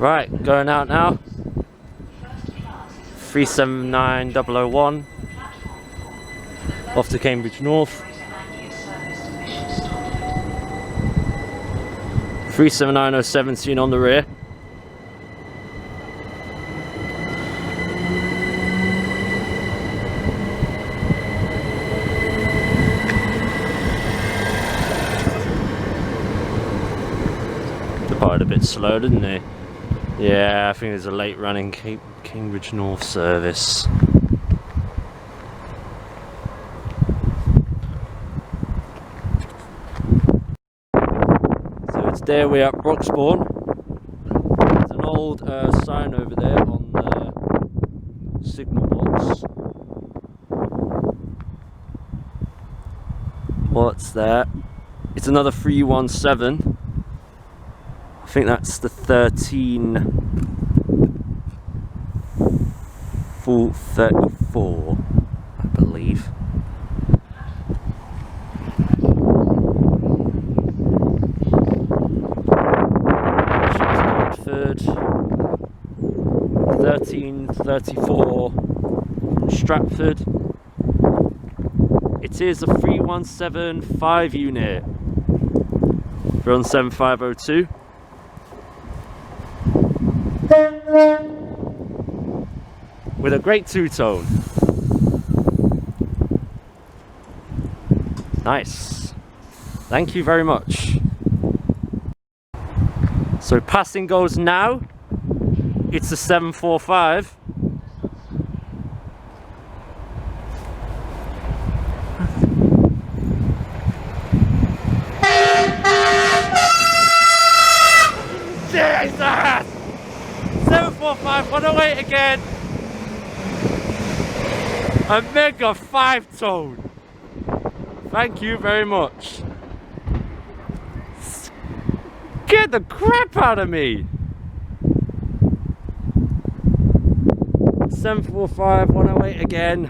Right, going out now. 379001 off to Cambridge North. 379017 on the rear. Departed a bit slow, didn't they? Yeah, I think there's a late running Cambridge North service. So it's there, we're at Broxbourne. There's an old sign over there on the signal box. What's that? It's another 317. I think that's the 1334, I believe. Stratford, 1334 Stratford. It is a 3175 unit. 317502. With a great two-tone. Nice. Thank you very much. So passing goes now. It's a 745. Jesus! 745, 108 again. A mega 5-tone. Thank you very much. Get the crap out of me. 745, 108 again.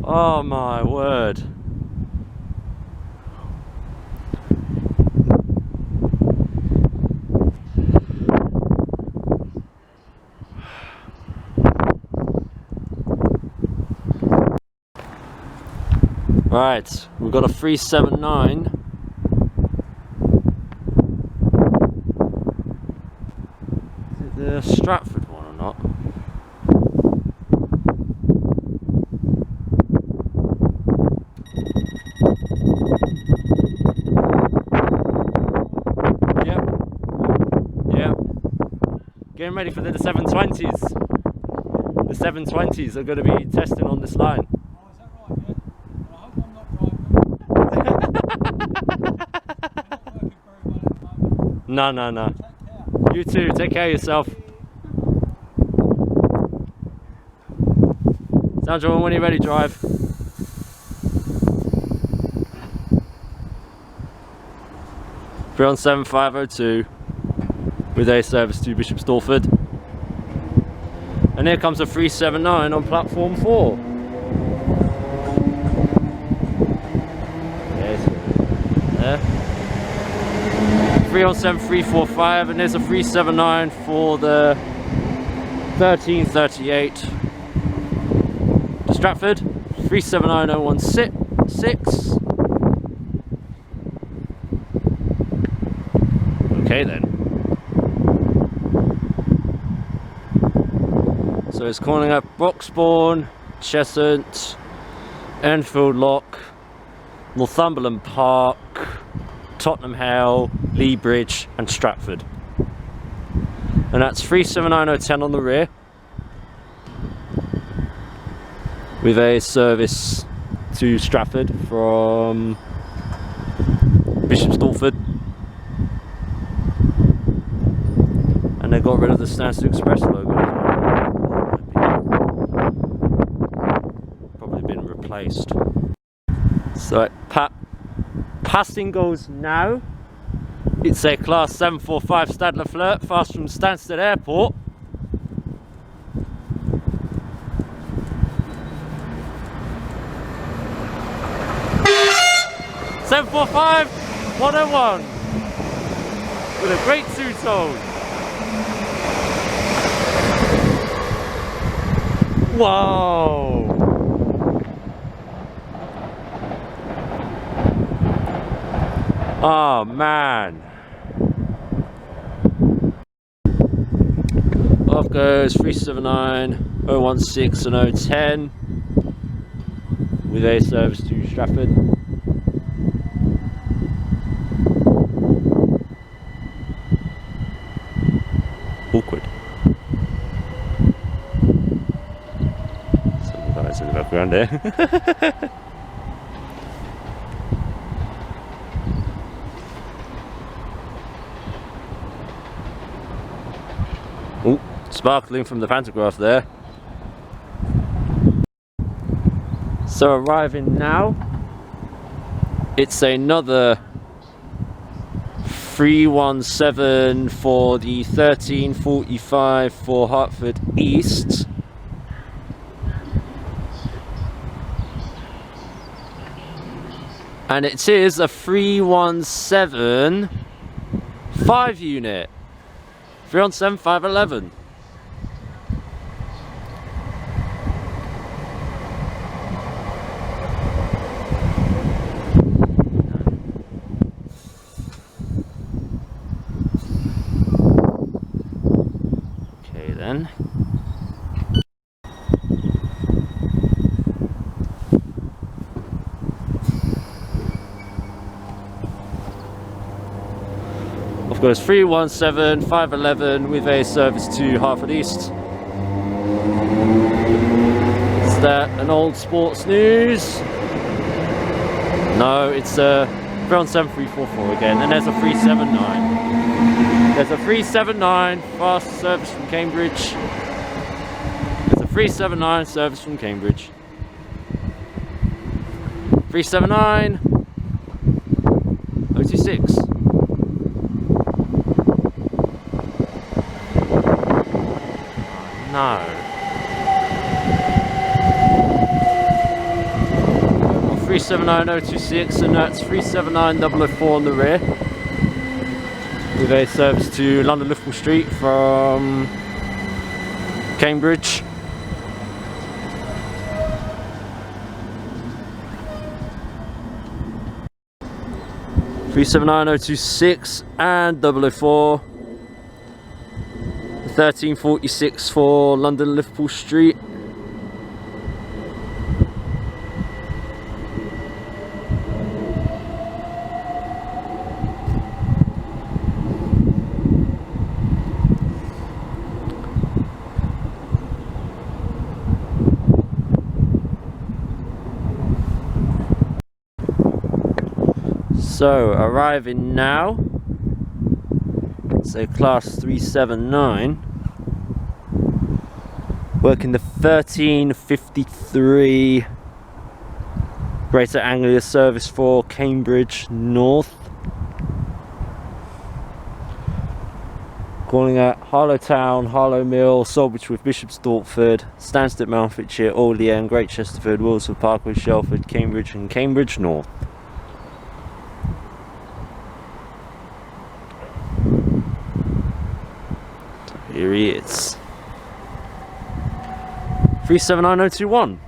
Oh my word. Right, we've got a 379. Is it the Stratford one or not? Yep. Getting ready for the 720s. The 720s are going to be testing on this line. No. You too, take care of yourself. Sandra, when you're ready, drive. We're on 7502 with a service to Bishop Stortford. And here comes a 379 on platform 4. There. 307345, and there's a 379 for the 1338 to Stratford. 379016. Okay then. So it's calling up Broxbourne, Cheshunt, Enfield Lock, Northumberland Park, Tottenham Hale, Lee Bridge and Stratford. And that's 379010 on the rear. With a service to Stratford from Bishop Stortford. And they got rid of the Stansted Express logo. Probably been replaced. So passing goes now. It's a class 745 Stadler Flirt, fast from Stansted Airport. $745 101 with a great two-tone. Whoa! Oh man. Off goes 379, 016 and 010 with a service to Stratford. Awkward. Some guys in the background there. Oh, sparkling from the pantograph there. So arriving now, it's another 317 for the 1345 for Hertford East. And it is a 317 5 unit. 317 511. Okay then. Of course, 317 511 with a service to Hertford East. Is that an old sports news? No, it's a 317 344 again, and there's a 379. There's a 379 fast service from Cambridge. There's a 379 service from Cambridge. 379 026. No. 379026, and that's 379004 on the rear with a service to London Liverpool Street from Cambridge. Three 79026 and 004. 1346 for London Liverpool Street. So arriving now, it's a class 379. Working the 1353 Greater Anglia service for Cambridge North. Calling at Harlow Town, Harlow Mill, Sawbridge with Bishop's Stortford, Stansted, Mounfordshire, Aldley End, Great Chesterford, Wilsford, Parkwood, Shelford, Cambridge and Cambridge North. So here he is. 379021.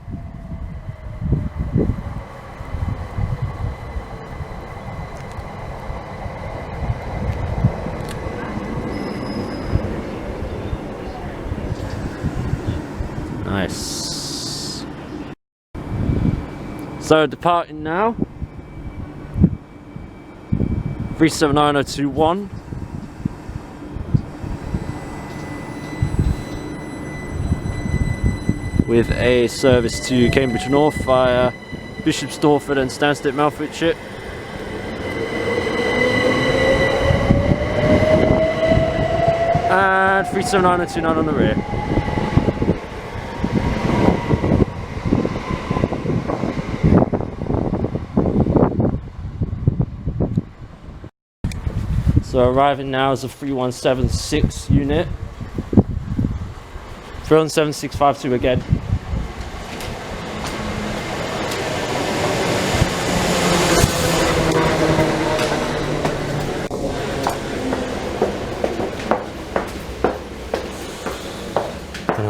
Nice. So departing now. 379021. With a service to Cambridge North via Bishop's Stortford and Stansted, Mounfordshire. And 379029 on the rear. So arriving now is a 31776 unit. 317-652 again.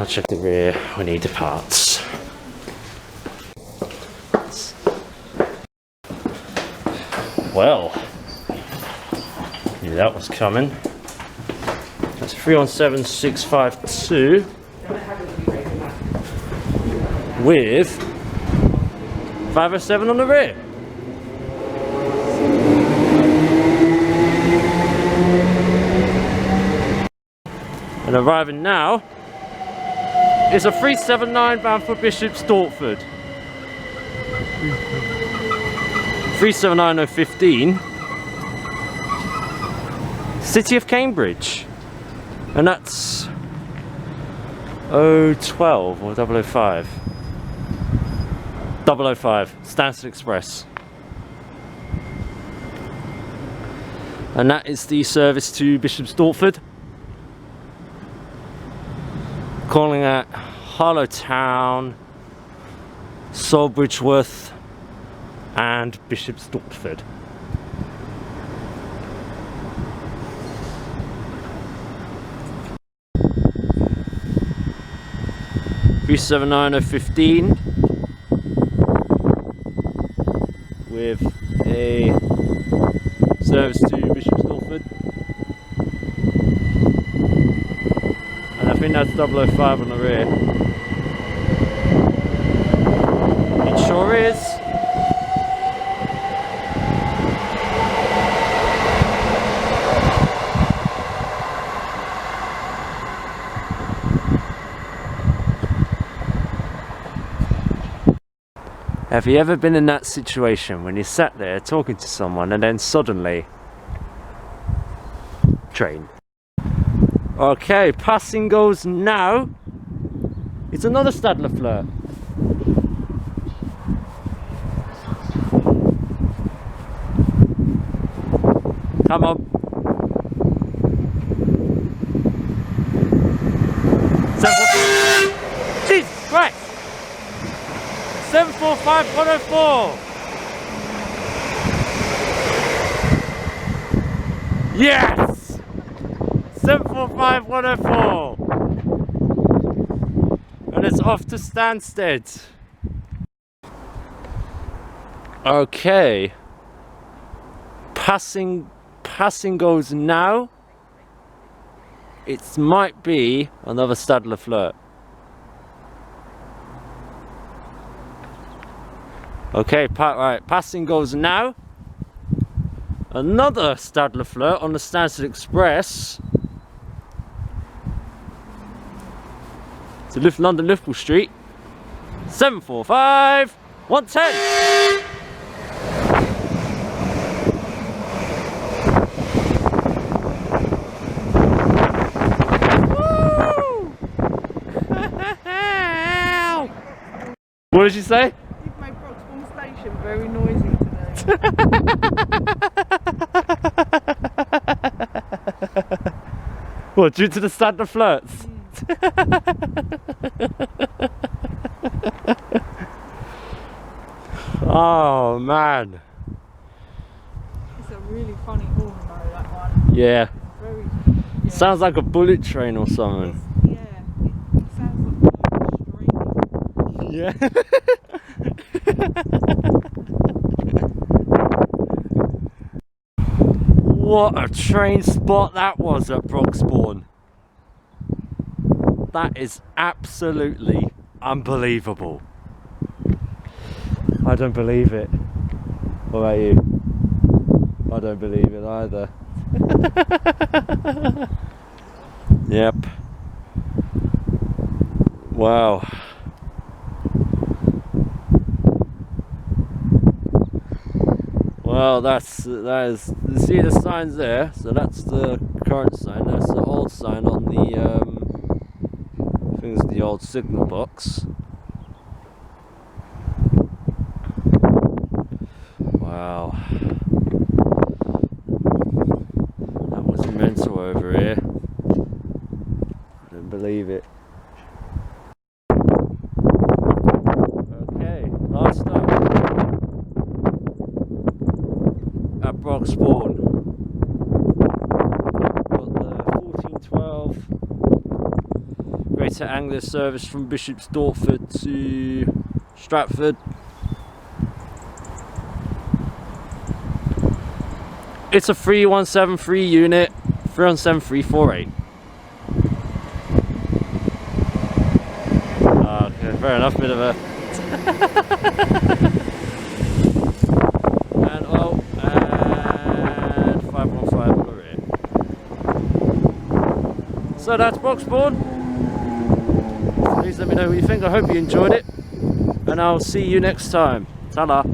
check the rear. We need the parts. Well, knew that was coming. That's 317652 with 507 on the rear. And arriving now is a 379 bound for Bishop Stortford. 379015 City of Cambridge, and that's 012 or 005 005 Stansted Express, and that is the service to Bishop Stortford, calling at Harlow Town, Sawbridgeworth and Bishop Stortford. (379.015) with a service to Bishop Stortford, and I think that's 005 on the rear. It sure is. Have you ever been in that situation when you sat there talking to someone and then suddenly train? Okay, passing goes now. It's another Stadler flirt. Come on. Jesus Christ! 745104. Yes! 745104. And it's off to Stansted. Okay. Passing goes now. It might be another Stadler flirt. Okay, right, passing goes now. Another Stadler flirt on the Stansted Express. To London Liverpool Street. 745 110. What did you say? You've made Broxbourne Station very noisy today. What, due to the Stadler flirts? Oh man. It's a really funny horn though, that one. Yeah. Very, yeah. Sounds like a bullet train or something. Yeah, it sounds like a string. Yeah. What a train spot that was at Broxbourne. That is absolutely unbelievable. I don't believe it. What about you? I don't believe it either. Yep. Wow. Well, that is. You see the signs there. So that's the current sign. That's the old sign on the. I think it's the old signal box. Wow. That was mental over here. I don't believe it. Okay, last stop at Broxbourne. Got the 1412 Great to Anglia service from Bishop's Dortford to Stratford. It's a 3173 unit, 317348. Okay, fair enough, bit of a... and 515 on the rear. So that's Broxbourne. Please let me know what you think. I hope you enjoyed it, and I'll see you next time. Ta-da.